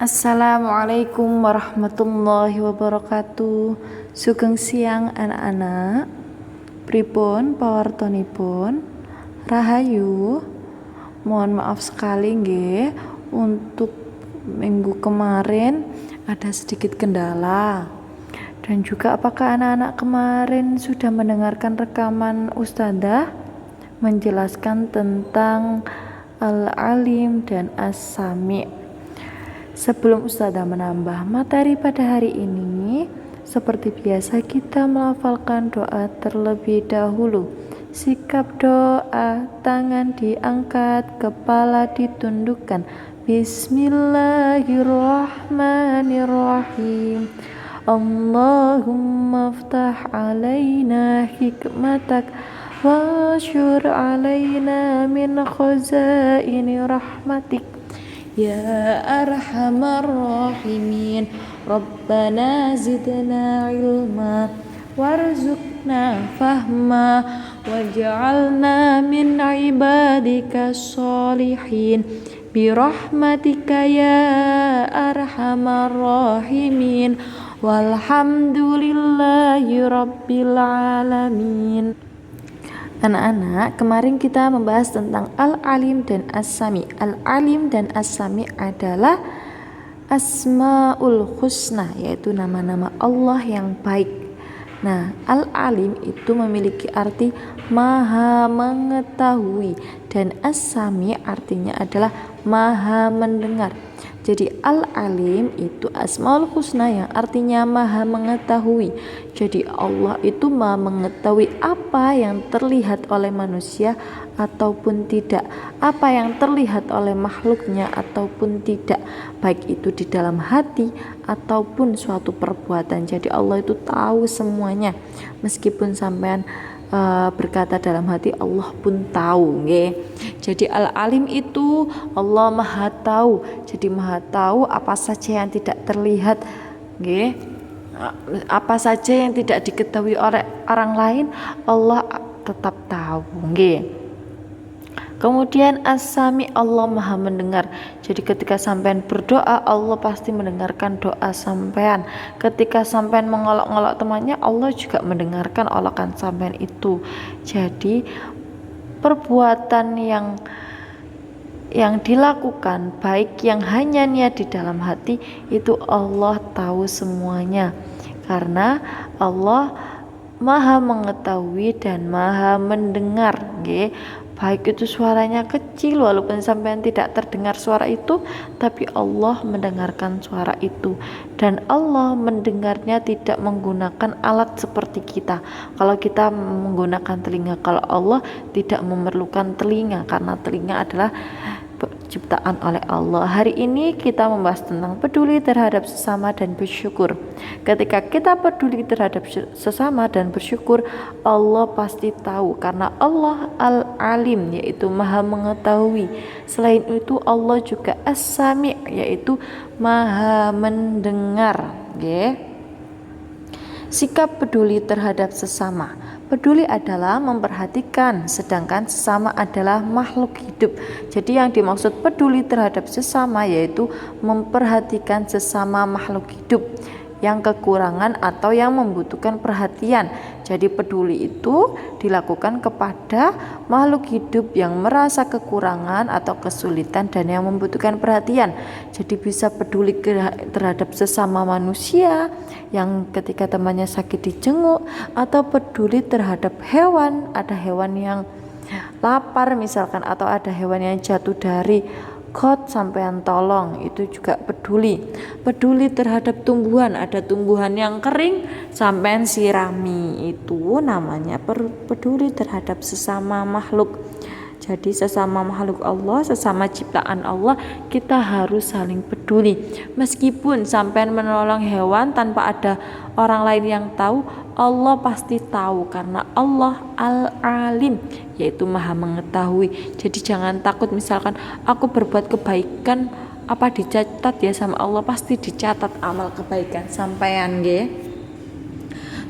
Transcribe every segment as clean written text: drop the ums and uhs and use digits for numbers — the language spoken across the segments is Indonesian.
Assalamualaikum warahmatullahi wabarakatuh. Sugeng siang anak-anak. Pripun pawartonipun? Rahayu. Mohon maaf sekali nggih, untuk minggu kemarin ada sedikit kendala. Dan juga apakah anak-anak kemarin sudah mendengarkan rekaman Ustadzah menjelaskan tentang Al-Alim dan As-Sami'? Sebelum Ustadzah menambah materi pada hari ini, seperti biasa kita melafalkan doa terlebih dahulu. Sikap doa, tangan diangkat, kepala ditundukkan. Bismillahirrahmanirrahim. Allahumma ftah alaina hikmatak wasyur alaina min khazaini rahmatik ya arhamar rahimin. Rabbana zidna ilma warzuqna fahma waj'alna min ibadika sholihin birahmatika ya arhamar rahimin walhamdulillahi rabbil alamin. Anak-anak, kemarin kita membahas tentang Al-Alim dan As-Sami'. Al-Alim dan As-Sami' adalah Asmaul Husna, yaitu nama-nama Allah yang baik. Nah, Al-Alim itu memiliki arti maha mengetahui, dan As-Sami' artinya adalah maha mendengar. Jadi Al-Alim itu Asmaul Husna yang artinya maha mengetahui. Jadi Allah itu maha mengetahui apa yang terlihat oleh manusia ataupun tidak, apa yang terlihat oleh makhluknya ataupun tidak, baik itu di dalam hati ataupun suatu perbuatan. Jadi Allah itu tahu semuanya. Meskipun sampean berkata dalam hati, Allah pun tahu, nggih. Jadi Al-Alim itu Allah Maha tahu. Jadi Maha tahu apa saja yang tidak terlihat, nggih. Apa saja yang tidak diketahui oleh orang lain, Allah tetap tahu, nggih. Kemudian As-Sami', Allah Maha mendengar. Jadi ketika sampean berdoa, Allah pasti mendengarkan doa sampean. Ketika sampean mengolok-olok temannya, Allah juga mendengarkan olokan sampean itu. Jadi perbuatan yang dilakukan, baik yang hanya niat di dalam hati, itu Allah tahu semuanya. Karena Allah Maha mengetahui dan Maha mendengar, nggih. Baik itu suaranya kecil, walaupun sampean tidak terdengar suara itu, tapi Allah mendengarkan suara itu. Dan Allah mendengarnya tidak menggunakan alat seperti kita. Kalau kita menggunakan telinga, kalau Allah tidak memerlukan telinga, karena telinga adalah ciptaan oleh Allah. Hari ini kita membahas tentang peduli terhadap sesama dan bersyukur. Ketika kita peduli terhadap sesama dan bersyukur, Allah pasti tahu, karena Allah Al-Alim, yaitu Maha mengetahui. Selain itu Allah juga As-Sami', yaitu Maha mendengar, nggih. Sikap peduli terhadap sesama. Peduli adalah memperhatikan, sedangkan sesama adalah makhluk hidup. Jadi yang dimaksud peduli terhadap sesama yaitu memperhatikan sesama makhluk hidup yang kekurangan atau yang membutuhkan perhatian. Jadi peduli itu dilakukan kepada makhluk hidup yang merasa kekurangan atau kesulitan dan yang membutuhkan perhatian. Jadi bisa peduli terhadap sesama manusia yang ketika temannya sakit dijenguk, atau peduli terhadap hewan, ada hewan yang lapar misalkan, atau ada hewan yang jatuh dari got sampean tolong, itu juga peduli. Peduli terhadap tumbuhan, ada tumbuhan yang kering sampean sirami, itu namanya peduli terhadap sesama makhluk. Jadi sesama makhluk Allah, sesama ciptaan Allah, kita harus saling peduli. Meskipun sampean menolong hewan tanpa ada orang lain yang tahu, Allah pasti tahu, karena Allah Al-Alim, yaitu Maha mengetahui. Jadi jangan takut, misalkan aku berbuat kebaikan, apa dicatat ya sama Allah? Pasti dicatat amal kebaikan sampean, nggih.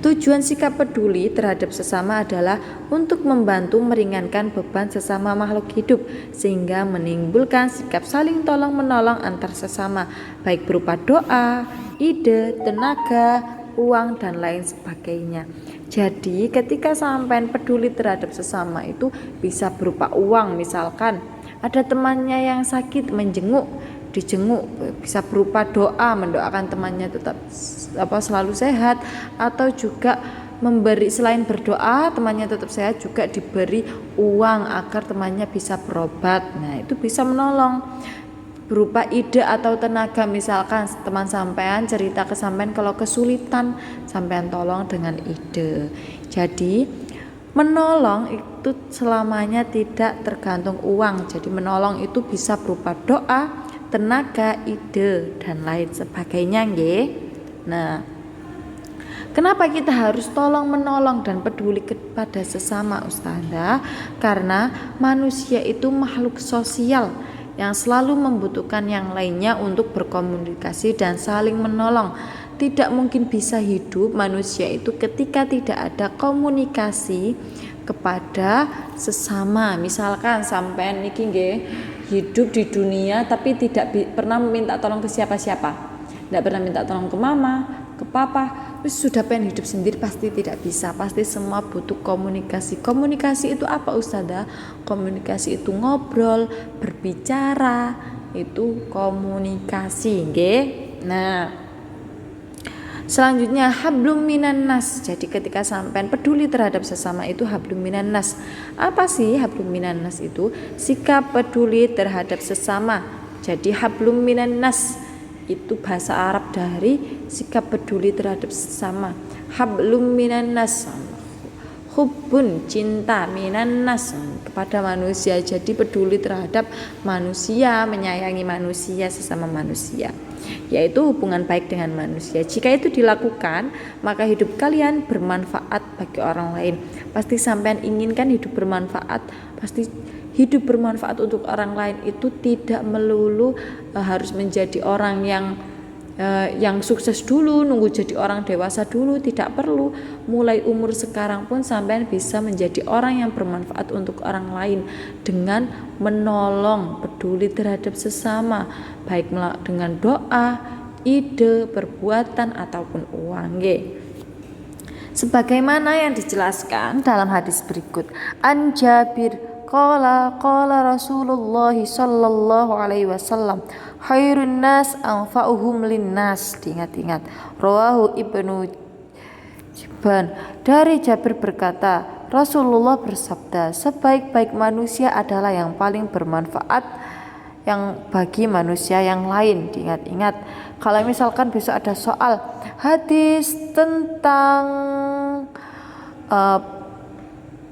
Tujuan sikap peduli terhadap sesama adalah untuk membantu meringankan beban sesama makhluk hidup sehingga menimbulkan sikap saling tolong-menolong antar sesama, baik berupa doa, ide, tenaga, uang, dan lain sebagainya. Jadi ketika sampean peduli terhadap sesama itu bisa berupa uang, misalkan ada temannya yang sakit dijenguk, bisa berupa doa, mendoakan temannya tetap selalu sehat, atau juga memberi, selain berdoa temannya tetap sehat, juga diberi uang agar temannya bisa berobat. Nah, itu bisa menolong. Berupa ide atau tenaga, misalkan teman sampean cerita ke sampean kalau kesulitan, sampean tolong dengan ide. Jadi menolong itu selamanya tidak tergantung uang. Jadi menolong itu bisa berupa doa, tenaga, ide, dan lain sebagainya, nggih. Nah, kenapa kita harus tolong menolong dan peduli kepada sesama, Ustazah? Karena manusia itu makhluk sosial yang selalu membutuhkan yang lainnya untuk berkomunikasi dan saling menolong. Tidak mungkin bisa hidup manusia itu ketika tidak ada komunikasi kepada sesama. Misalkan sampean niki nggih hidup di dunia tapi tidak pernah meminta tolong ke siapa-siapa, tidak pernah minta tolong ke mama, ke papa, terus sudah pengen hidup sendiri, pasti tidak bisa. Pasti semua butuh komunikasi. Komunikasi itu apa, Ustazah? Komunikasi itu ngobrol, berbicara, itu komunikasi, nggih. Nah, selanjutnya hablum minan nas. Jadi ketika sampean peduli terhadap sesama itu hablum minan nas. Apa sih hablum minan nas itu? Sikap peduli terhadap sesama. Jadi hablum minan nas itu bahasa Arab dari sikap peduli terhadap sesama. Hablum minan nas, hubbun, cinta, minan nas, kepada manusia. Jadi peduli terhadap manusia, menyayangi manusia, sesama manusia, yaitu hubungan baik dengan manusia. Jika itu dilakukan, maka hidup kalian bermanfaat bagi orang lain. Pasti sampean inginkan hidup bermanfaat, pasti hidup bermanfaat untuk orang lain itu tidak melulu harus menjadi orang yang sukses dulu, nunggu jadi orang dewasa dulu, tidak perlu. Mulai umur sekarang pun sampean bisa menjadi orang yang bermanfaat untuk orang lain dengan menolong, peduli terhadap sesama, baik dengan doa, ide, perbuatan, ataupun uang. Sebagaimana yang dijelaskan dalam hadis berikut, An Jabir qala Rasulullah sallallahu alaihi wasallam, khairun nas anfa'uhum linnas. Diingat-ingat, rawahu Ibnu Hibban. Dari Jabir berkata, Rasulullah bersabda, sebaik-baik manusia adalah yang paling bermanfaat yang bagi manusia yang lain. Diingat-ingat, kalau misalkan besok ada soal hadis tentang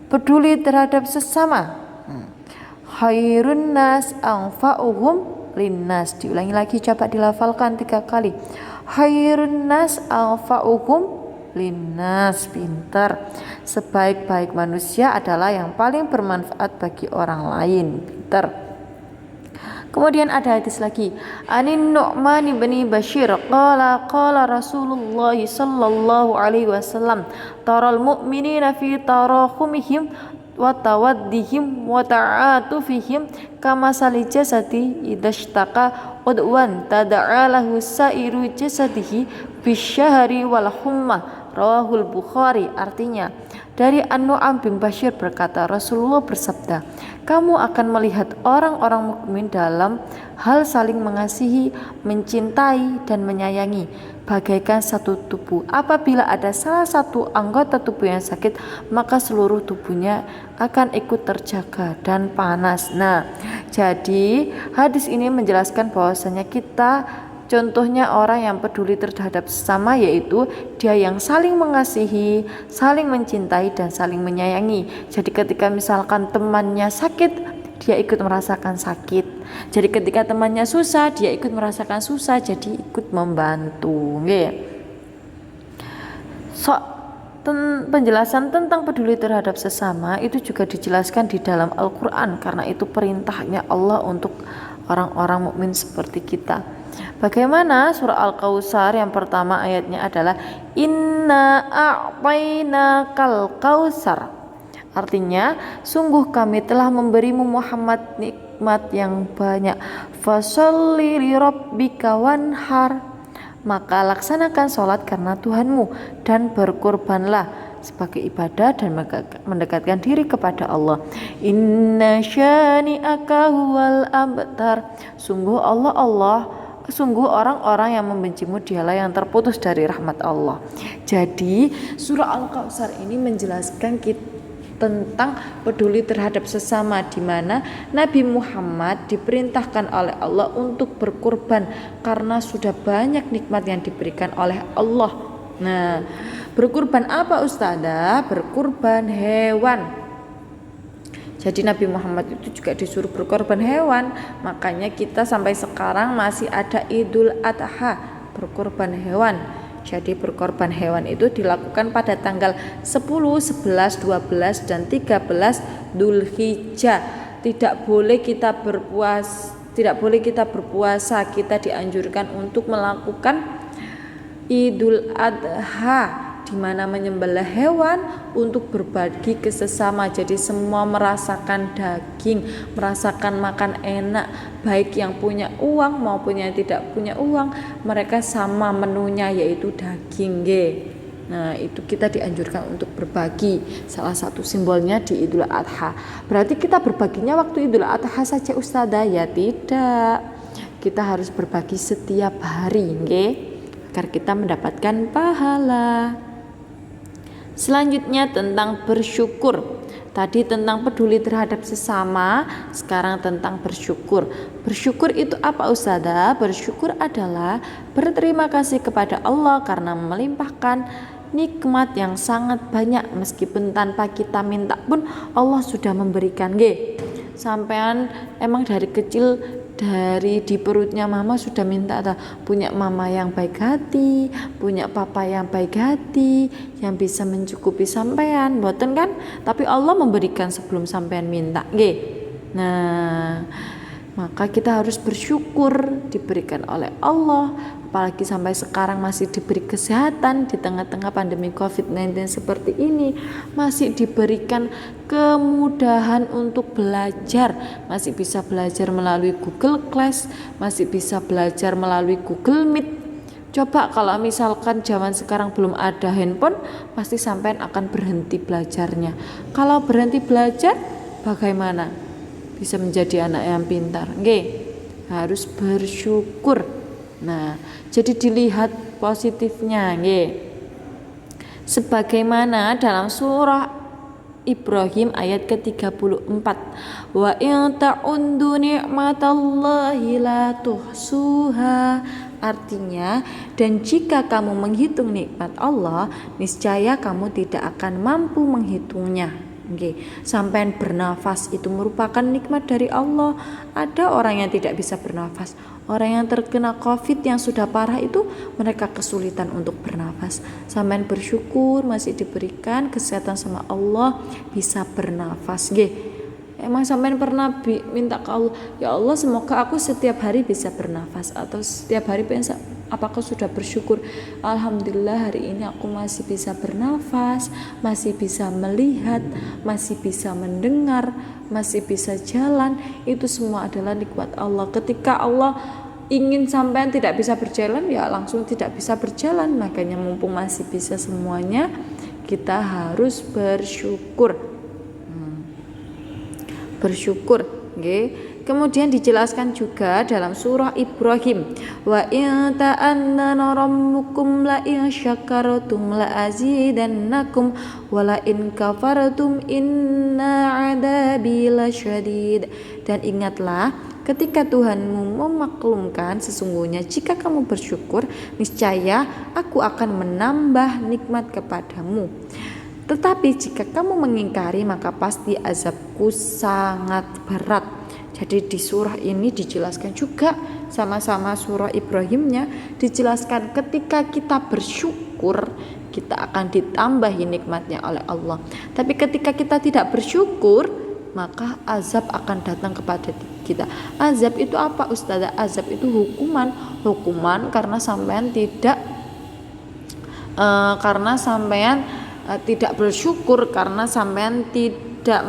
peduli terhadap sesama, khairun nas anfa'uhum linnas. Diulangi lagi, coba dilafalkan 3 kali. Khairun nas anfa'uhum linnas. Pintar. Sebaik-baik manusia adalah yang paling bermanfaat bagi orang lain. Pintar. Kemudian ada hadis lagi, Anin Nu'man bin Bashir qala Rasulullah sallallahu alaihi wasallam, taral mu'minina fi tarahumihim wa tawaddihim wa ta'atufihim kama sali jasadi idashtaka udwan tada'a lahu sa'iru jasadihi bisyahri wal humma. Rawahul Bukhari. Artinya, dari An-Nu'man bin Bashir berkata, Rasulullah bersabda, kamu akan melihat orang-orang mukmin dalam hal saling mengasihi, mencintai, dan menyayangi bagaikan satu tubuh. Apabila ada salah satu anggota tubuh yang sakit, maka seluruh tubuhnya akan ikut terjaga dan panas. Nah, jadi hadis ini menjelaskan bahwasanya kita, contohnya orang yang peduli terhadap sesama, yaitu dia yang saling mengasihi, saling mencintai, dan saling menyayangi. Jadi ketika misalkan temannya sakit, dia ikut merasakan sakit. Jadi ketika temannya susah, dia ikut merasakan susah, jadi ikut membantu. Penjelasan tentang peduli terhadap sesama itu juga dijelaskan di dalam Al-Quran, karena itu perintahnya Allah untuk orang-orang mukmin seperti kita. Bagaimana surah Al-Kautsar yang pertama ayatnya adalah Inna a'tainakal kautsar. Artinya, sungguh kami telah memberimu Muhammad nikmat yang banyak. Fasholli li rabbika wanhar. Maka laksanakan sholat karena Tuhanmu dan berkorbanlah sebagai ibadah dan mendekatkan diri kepada Allah. Inna syani'aka huwal abtar. Sungguh orang-orang yang membencimu dialah yang terputus dari rahmat Allah. Jadi surah Al-Kautsar ini menjelaskan tentang peduli terhadap sesama, di mana Nabi Muhammad diperintahkan oleh Allah untuk berkorban karena sudah banyak nikmat yang diberikan oleh Allah. Nah, berkorban apa Ustazah? Berkorban hewan. Jadi Nabi Muhammad itu juga disuruh berkorban hewan. Makanya kita sampai sekarang masih ada Idul Adha, berkorban hewan. Jadi berkorban hewan itu dilakukan pada tanggal 10, 11, 12 dan 13 Dzulhijjah. Tidak boleh kita berpuasa, kita dianjurkan untuk melakukan Idul Adha, di mana menyembelih hewan untuk berbagi ke sesama. Jadi semua merasakan daging, merasakan makan enak, baik yang punya uang maupun yang tidak punya uang, mereka sama menunya yaitu daging. Nah, itu kita dianjurkan untuk berbagi. Salah satu simbolnya di Idul Adha. Berarti kita berbaginya waktu Idul Adha saja Ustazah? Ya tidak. Kita harus berbagi setiap hari, agar kita mendapatkan pahala. Selanjutnya tentang bersyukur. Tadi tentang peduli terhadap sesama, sekarang tentang bersyukur. Bersyukur itu apa Ustazah? Bersyukur adalah berterima kasih kepada Allah karena melimpahkan nikmat yang sangat banyak, meskipun tanpa kita minta pun Allah sudah memberikan. Sampean emang dari kecil, dari di perutnya mama sudah minta punya mama yang baik hati, punya papa yang baik hati, yang bisa mencukupi sampean, boten kan? Tapi Allah memberikan sebelum sampean minta, Nah, maka kita harus bersyukur diberikan oleh Allah. Apalagi sampai sekarang masih diberi kesehatan di tengah-tengah pandemi COVID-19 seperti ini, masih diberikan kemudahan untuk belajar, masih bisa belajar melalui Google Class, masih bisa belajar melalui Google Meet. Coba kalau misalkan zaman sekarang belum ada handphone, pasti sampean akan berhenti belajarnya. Kalau berhenti belajar, bagaimana bisa menjadi anak yang pintar? Harus bersyukur. Nah, jadi dilihat positifnya, sebagaimana dalam surah Ibrahim ayat ke-34, wa in ta'undu ni'matallahi la tuhsuha. Artinya, dan jika kamu menghitung nikmat Allah, niscaya kamu tidak akan mampu menghitungnya. Sampai bernafas itu merupakan nikmat dari Allah. Ada orang yang tidak bisa bernafas. Orang yang terkena COVID yang sudah parah itu mereka kesulitan untuk bernafas. Sampai bersyukur masih diberikan kesehatan sama Allah, bisa bernafas. Emang sampean pernah minta ke Allah, ya Allah semoga aku setiap hari bisa bernafas, atau setiap hari apakah sudah bersyukur, alhamdulillah hari ini aku masih bisa bernafas, masih bisa melihat, masih bisa mendengar, masih bisa jalan. Itu semua adalah nikmat Allah. Ketika Allah ingin sampean tidak bisa berjalan, ya langsung tidak bisa berjalan. Makanya mumpung masih bisa semuanya, kita harus bersyukur. Bersyukur, Kemudian dijelaskan juga dalam surah Ibrahim, wa in ta'annana rabbukum la in syakartum la azidannakum wa la in kafartum inna 'adzabi lasyadid. Dan ingatlah ketika Tuhanmu memaklumkan, sesungguhnya jika kamu bersyukur, niscaya aku akan menambah nikmat kepadamu. Tetapi jika kamu mengingkari, maka pasti azabku sangat berat. Jadi di surah ini dijelaskan juga, sama-sama surah Ibrahimnya dijelaskan ketika kita bersyukur, kita akan ditambahi nikmatnya oleh Allah. Tapi ketika kita tidak bersyukur, maka azab akan datang kepada kita. Azab itu apa Ustazah? Azab itu hukuman karena sampean tidak bersyukur, karena sampean tidak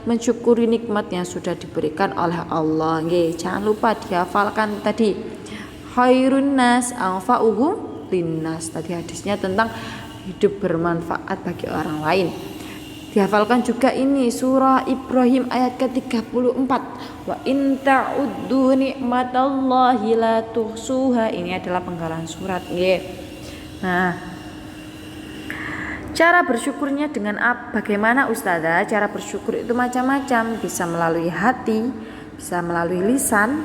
mensyukuri nikmat yang sudah diberikan oleh Allah. Jangan lupa dihafalkan tadi, khairun nas anfa'uhum linnas, tadi hadisnya tentang hidup bermanfaat bagi orang lain. Dihafalkan juga ini surah Ibrahim ayat ke-34, wa in ta'uddu ni'matallahi la tuhsuha. Ini adalah penggalan surat. Nah, cara bersyukurnya dengan bagaimana Ustazah? Cara bersyukur itu macam-macam, bisa melalui hati, bisa melalui lisan,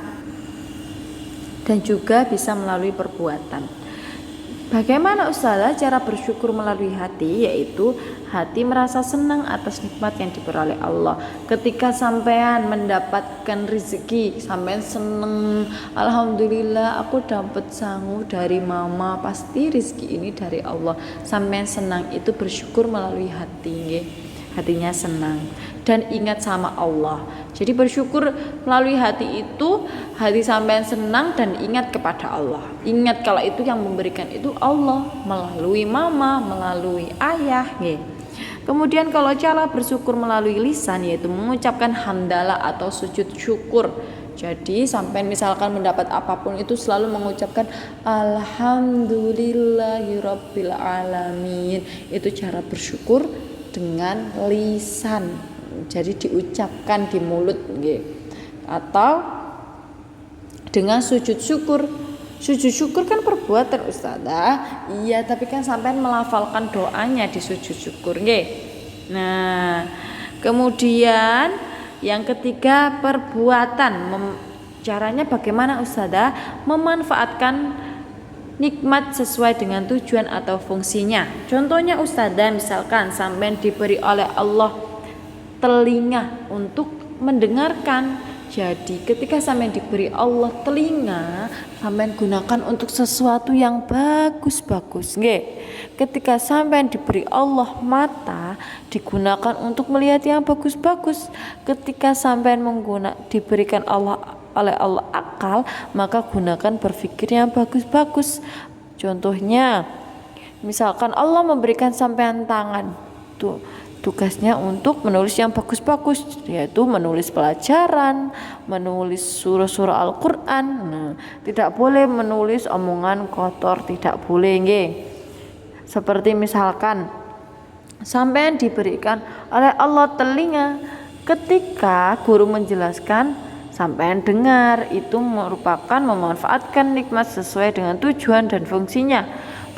dan juga bisa melalui perbuatan. Bagaimana Ustazah cara bersyukur melalui hati? Yaitu hati merasa senang atas nikmat yang diberi oleh Allah. Ketika sampean mendapatkan rezeki, sampean seneng, alhamdulillah aku dapat sangu dari mama, pasti rezeki ini dari Allah. Sampean senang, itu bersyukur melalui hati, hatinya senang dan ingat sama Allah. Jadi bersyukur melalui hati itu, hati sampean senang dan ingat kepada Allah. Ingat kalau itu yang memberikan itu Allah, melalui mama, melalui ayah. Kemudian kalau cara bersyukur melalui lisan, yaitu mengucapkan hamdalah atau sujud syukur. Jadi sampean misalkan mendapat apapun itu selalu mengucapkan alhamdulillahirabbil alamin. Itu cara bersyukur dengan lisan. Jadi diucapkan di mulut, atau dengan sujud syukur. Sujud syukur kan perbuatan Ustazah. Iya, tapi kan sampai melafalkan doanya di sujud syukur, Nah, kemudian yang ketiga perbuatan. Caranya bagaimana Ustazah? Memanfaatkan nikmat sesuai dengan tujuan atau fungsinya. Contohnya Ustazah, misalkan sampai diberi oleh Allah telinga untuk mendengarkan. Jadi ketika sampean diberi Allah telinga, sampean gunakan untuk sesuatu yang bagus-bagus, Ketika sampean diberi Allah mata, digunakan untuk melihat yang bagus-bagus. Ketika sampean diberikan oleh Allah akal, maka gunakan berpikir yang bagus-bagus. Contohnya, misalkan Allah memberikan sampean tangan, tugasnya untuk menulis yang bagus-bagus, yaitu menulis pelajaran, menulis surah-surah Al-Quran. Tidak boleh menulis omongan kotor, tidak boleh, Seperti misalkan sampean diberikan oleh Allah telinga, ketika guru menjelaskan, sampean dengar, itu merupakan memanfaatkan nikmat sesuai dengan tujuan dan fungsinya,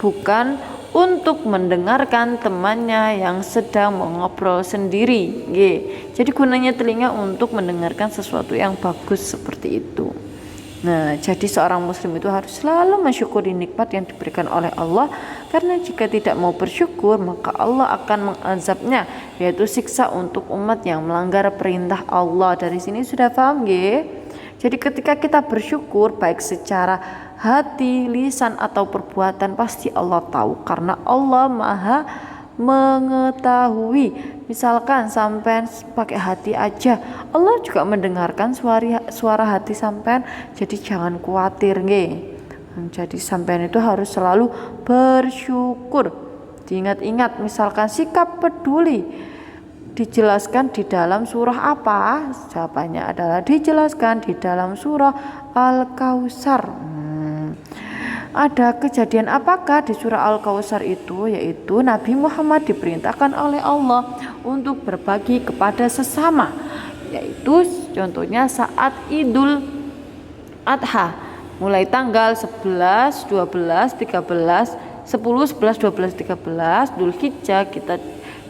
bukan untuk mendengarkan temannya yang sedang mengobrol sendiri. Jadi gunanya telinga untuk mendengarkan sesuatu yang bagus seperti itu. Nah, jadi seorang muslim itu harus selalu mensyukuri nikmat yang diberikan oleh Allah, karena jika tidak mau bersyukur maka Allah akan mengazabnya, yaitu siksa untuk umat yang melanggar perintah Allah. Dari sini sudah paham, Jadi ketika kita bersyukur baik secara hati, lisan atau perbuatan, pasti Allah tahu, karena Allah Maha mengetahui. Misalkan sampean pakai hati aja, Allah juga mendengarkan suara hati sampean. Jadi jangan khawatir, Jadi sampean itu harus selalu bersyukur. Diingat-ingat, misalkan sikap peduli dijelaskan di dalam surah apa? Jawabannya adalah dijelaskan di dalam surah Al-Kautsar. Ada kejadian apakah di surah Al-Kautsar itu? Yaitu Nabi Muhammad diperintahkan oleh Allah untuk berbagi kepada sesama, yaitu contohnya saat Idul Adha, mulai tanggal 11, 12, 13, 10, 11, 12, 13 Dzulhijjah kita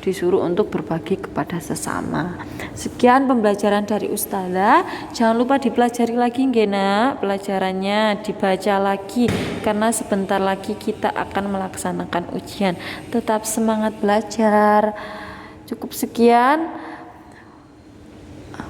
disuruh untuk berbagi kepada sesama. Sekian pembelajaran dari Ustazah. Jangan lupa dipelajari lagi, Nak. Pelajarannya dibaca lagi, karena sebentar lagi kita akan melaksanakan ujian. Tetap semangat belajar. Cukup sekian.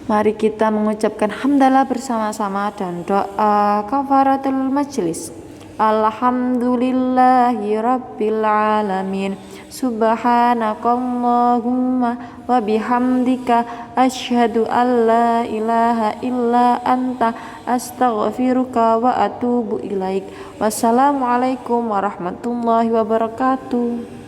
Mari kita mengucapkan hamdalah bersama-sama dan doa kafaratul majlis. Alhamdulillahi rabbil alamin. Subhanakallahumma wa bihamdika asyhadu an la ilaha illa anta astaghfiruka wa atubu ilaik. Wassalamualaikum warahmatullahi wabarakatuh.